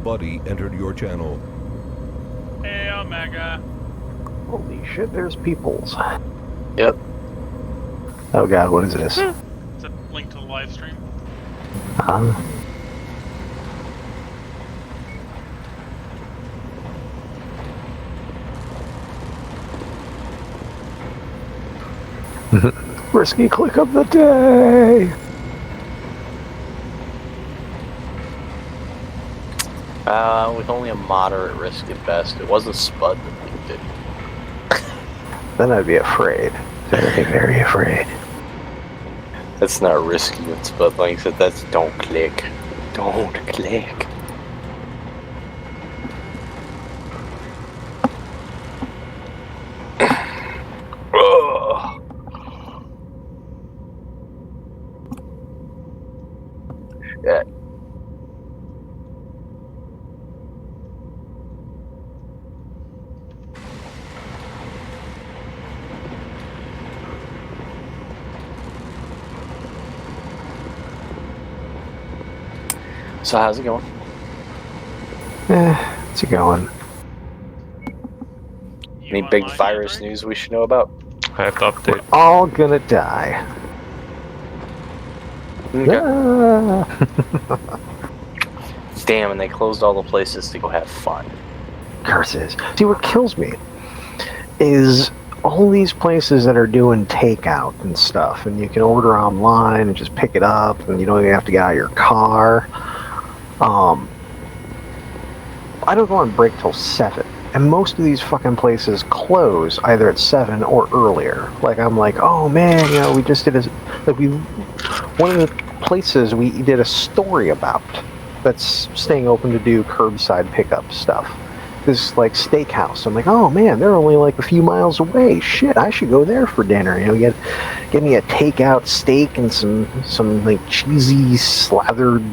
Buddy entered your channel. Hey, Omega. Holy shit, there's peoples. Yep. Oh god, what is this? It's a link to the live stream. Risky click of the day! With only a moderate risk at best. It wasn't Spud that leaked it. Then I'd be afraid. Very, very afraid. That's not risky when Spud links it. That's don't click. Don't click. Ugh. Yeah. So how's it going? It's going. Any big virus news we should know about? I have to update. We're all gonna die. Okay. Ah. Damn, and they closed all the places to go have fun. Curses. See, what kills me is all these places that are doing takeout and stuff, and you can order online and just pick it up, and you don't even have to get out of your car. I don't go on break till 7, and most of these fucking places close either at 7 or earlier. Like, I'm like, oh man, you know, we just did one of the places we did a story about that's staying open to do curbside pickup stuff. This like steakhouse. I'm like, oh man, they're only like a few miles away. Shit, I should go there for dinner. You know, get me a takeout steak and some like cheesy slathered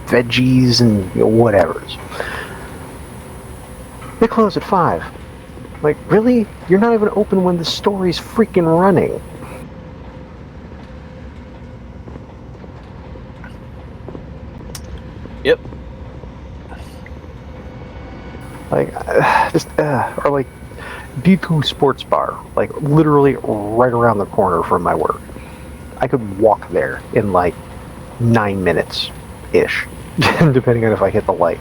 veggies and you know, whatever's. They close at 5. Like, really? You're not even open when the story's freaking running. Yep. Like, or like D2 Sports Bar, like literally right around the corner from my work. I could walk there in like 9 minutes ish, depending on if I hit the light.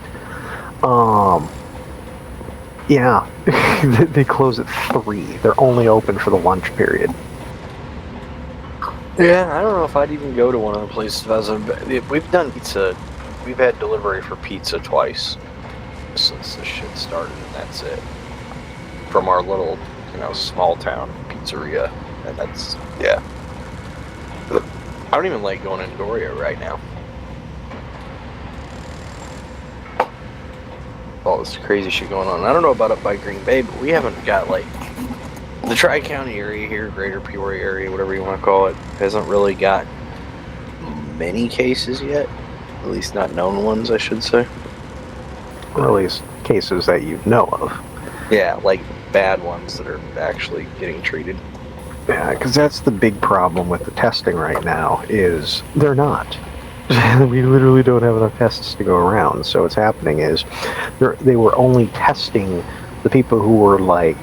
Yeah, they close at 3. They're only open for the lunch period. Yeah, I don't know if I'd even go to one of the places. We've done pizza. We've had delivery for pizza twice since this shit started, and that's it. From our little, small town pizzeria, and that's, yeah. I don't even like going in Doria right now. All this crazy shit going on. I don't know about up by Green Bay, but we haven't got, like, the Tri-County area here, Greater Peoria area, whatever you want to call it, hasn't really got many cases yet. At least not known ones, I should say. Or at least cases that you know of. Yeah, like bad ones that are actually getting treated. Yeah, because that's the big problem with the testing right now, is they're not. We literally don't have enough tests to go around. So what's happening is they were only testing the people who were, like,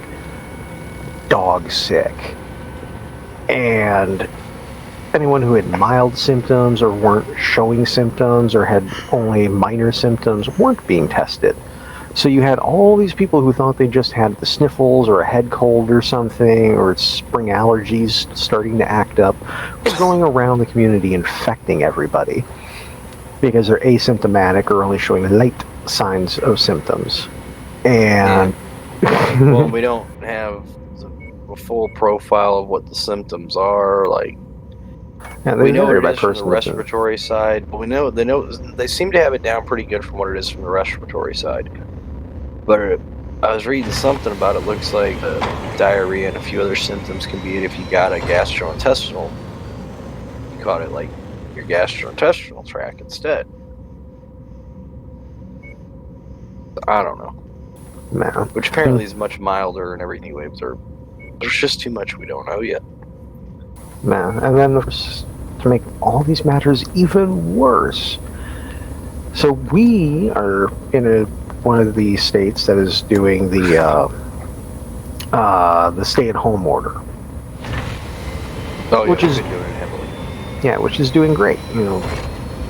dog sick. And anyone who had mild symptoms or weren't showing symptoms or had only minor symptoms weren't being tested. So you had all these people who thought they just had the sniffles or a head cold or something, or spring allergies starting to act up, were going around the community infecting everybody because they're asymptomatic or only showing light signs of symptoms. And well, we don't have a full profile of what the symptoms are. Like, And We know what vary it by is from the person. respiratory side, but they seem to have it down pretty good from what it is from the respiratory side. But I was reading something about it. Looks like diarrhea and a few other symptoms can be it if you got a gastrointestinal. You caught it like your gastrointestinal tract instead. I don't know. Man. Which apparently is much milder and everything. There's just too much we don't know yet. Man. And then to make all these matters even worse, so we are in one of the states that is doing the stay-at-home order. Oh, yeah, Which is been doing it heavily. Yeah, which is doing great.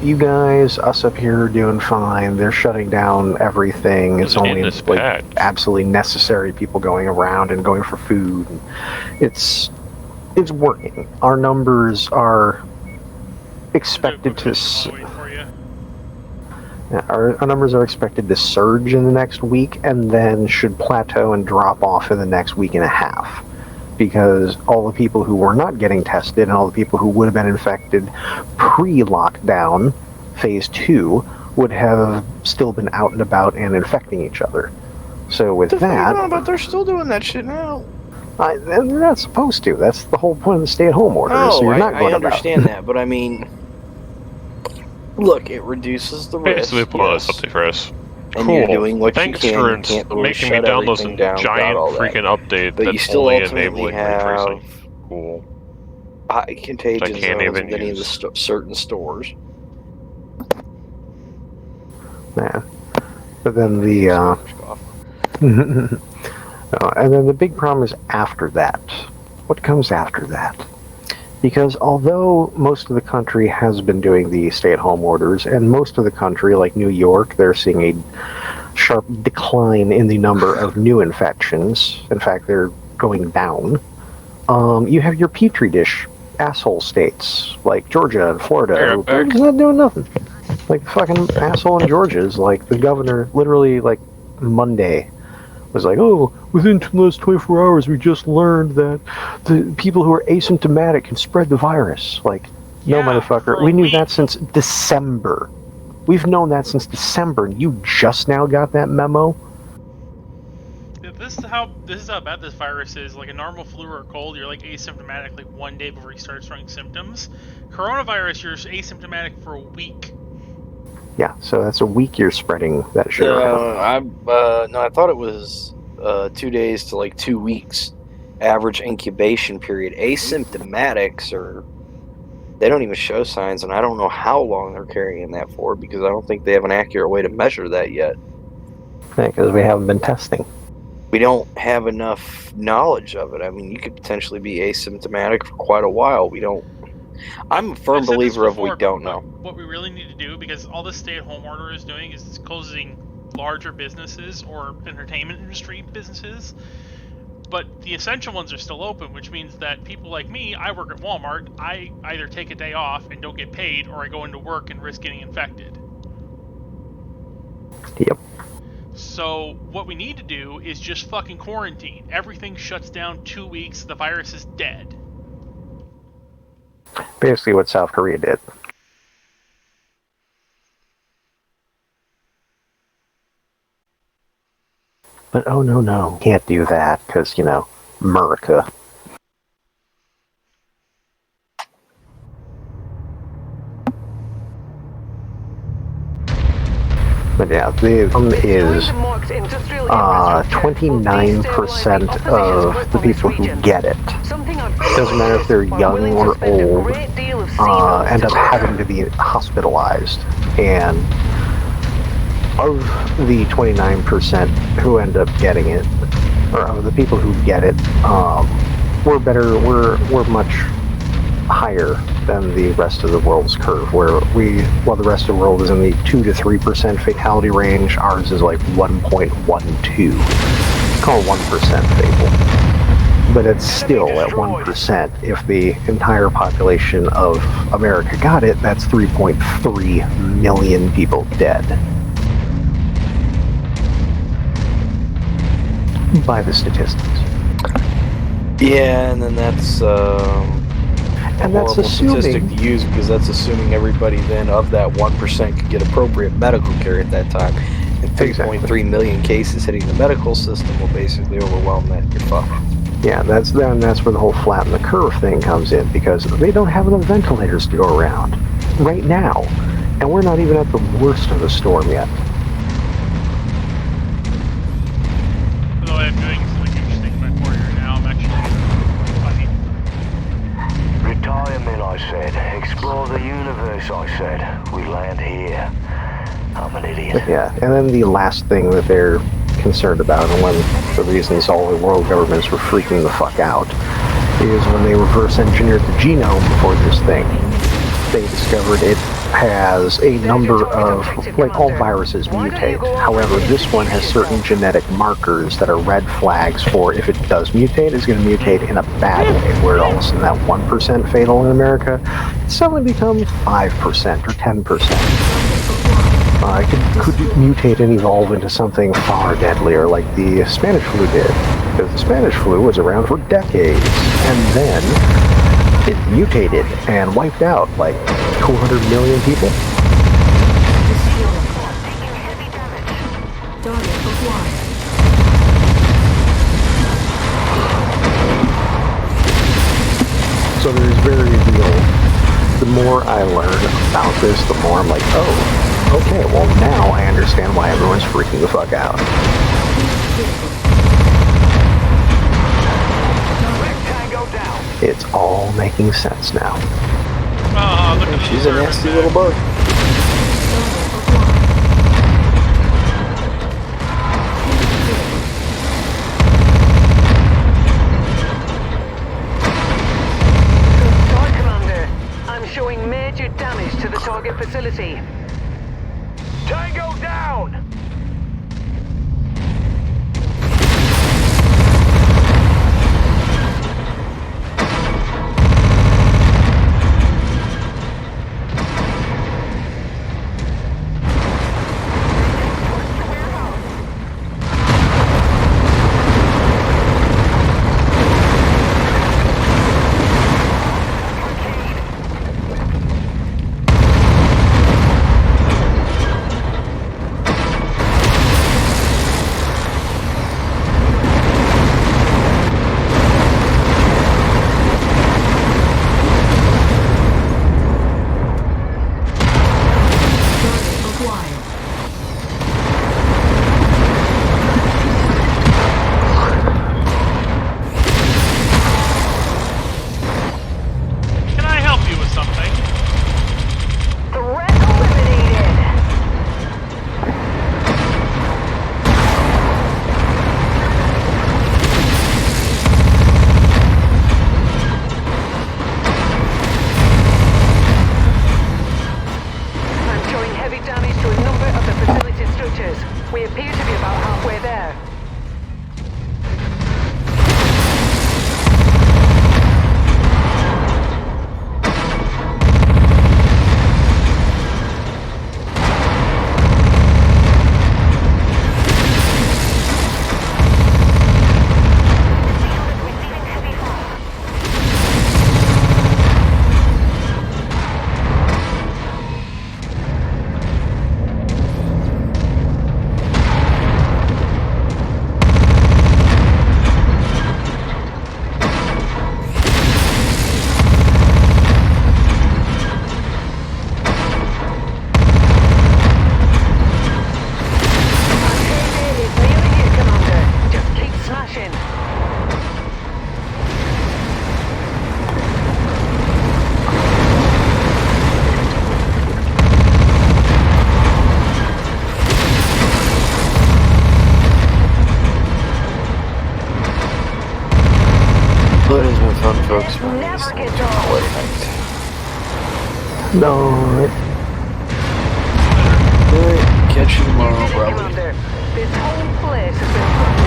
You guys, us up here are doing fine. They're shutting down everything. It's only like absolutely necessary people going around and going for food. It's working. Our numbers are expected to. Our numbers are expected to surge in the next week, and then should plateau and drop off in the next week and a half. Because all the people who were not getting tested and all the people who would have been infected pre-lockdown, phase 2, would have still been out and about and infecting each other. So with that... But they're still doing that shit now. They're not supposed to. That's the whole point of the stay-at-home order. No, so you're not going I understand that, but I mean... Look, it reduces the risk. Basically put something for us. And you're doing what Thanks you can. for making me download some giant freaking update but that's you still only ultimately enabling have ray tracing. Cool. High contagion I can't zones even in many of use. the certain stores. Yeah. But then the... and then the big problem is after that. What comes after that? Because although most of the country has been doing the stay-at-home orders, and most of the country, like New York, they're seeing a sharp decline in the number of new infections. In fact, they're going down. You have your petri dish asshole states, like Georgia and Florida, who's not doing nothing. Like, the fucking asshole in Georgia is like, the governor, literally, like, Monday, was like, oh, within the last 24 hours, we just learned that the people who are asymptomatic can spread the virus. Like, no, motherfucker. We knew that since December. We've known that since December, and you just now got that memo? This is how bad this virus is. Like a normal flu or a cold, you're like asymptomatic like one day before you start showing symptoms. Coronavirus, you're asymptomatic for a week. Yeah, so that's a week you're spreading that shit around. No, I thought it was 2 days to like 2 weeks average incubation period. Asymptomatics they don't even show signs, and I don't know how long they're carrying that for because I don't think they have an accurate way to measure that yet. Yeah, because we haven't been testing. We don't have enough knowledge of it. I mean, you could potentially be asymptomatic for quite a while. We don't. I'm a firm believer of we don't know. What we really need to do, because all this stay-at-home order is doing is it's closing larger businesses or entertainment industry businesses, but the essential ones are still open, which means that people like me, I work at Walmart, I either take a day off and don't get paid, or I go into work and risk getting infected. Yep. So what we need to do is just fucking quarantine. Everything shuts down 2 weeks, the virus is dead. Basically what South Korea did. But oh no, can't do that, because, America. But yeah, the is 29% of the people who get it. Doesn't matter if they're young or old, end up having to be hospitalized. And of the 29% who end up getting it, or of the people who get it, we're much higher than the rest of the world's curve, while the rest of the world is in the 2 to 3% fatality range, ours is like 1.12. Call it 1% fatal. But it's still at 1%. If the entire population of America got it, that's 3.3 million people dead. By the statistics. Yeah, and then that's And that's horrible statistic assuming to use because that's assuming everybody then of that 1% could get appropriate medical care at that time. And 3.3 million cases hitting the medical system will basically overwhelm that, and you're fucked. Yeah, that's where the whole flatten the curve thing comes in, because they don't have enough ventilators to go around right now, and we're not even at the worst of the storm yet. Although I'm doing some huge thing in my corner now, I'm actually funny. Retirement, I said. Explore the universe, I said. We land here. I'm an idiot. Yeah, and then the last thing that they're concerned about, and one of the reasons all the world governments were freaking the fuck out, is when they reverse engineered the genome for this thing. They discovered it has a number of, like all viruses mutate. However, this one has certain genetic markers that are red flags for if it does mutate, it's going to mutate in a bad way, where all of a sudden that 1% fatal in America suddenly becomes 5% or 10%. Could mutate and evolve into something far deadlier, like the Spanish flu did. Because the Spanish flu was around for decades, and then it mutated and wiped out like 200 million people. So there's very real. The more I learn about this, the more I'm like, oh. Okay, well now I understand why everyone's freaking the fuck out. It's all making sense now. Oh, look at She's a nasty little bug. Sorry, Commander. I'm showing major damage to the target facility. Tango down! folks. My name is Nite. No. Catch you tomorrow, probably. This whole place has been found.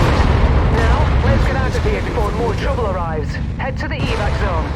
Now, let's get out of here before more trouble arrives. Head to the evac zone.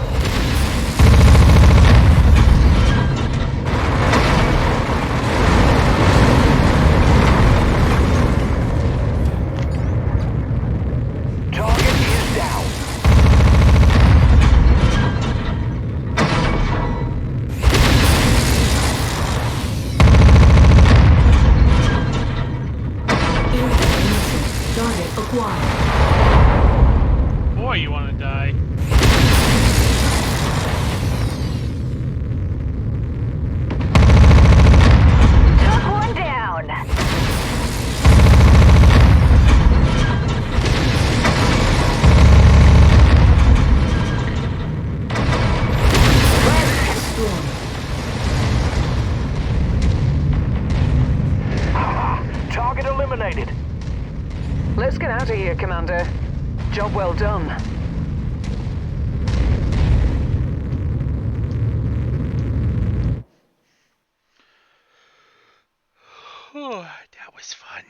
out of here, Commander. Job well done. Oh, that was fun.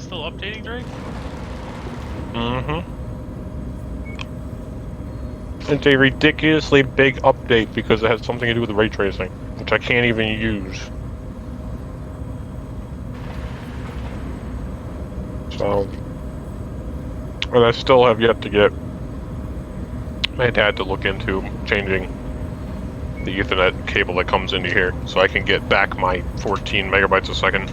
Still updating, Drake? Mm-hmm. It's a ridiculously big update because it has something to do with ray tracing, which I can't even use. So, and I still have yet to get my dad to look into changing the Ethernet cable that comes into here so I can get back my 14 megabytes a second.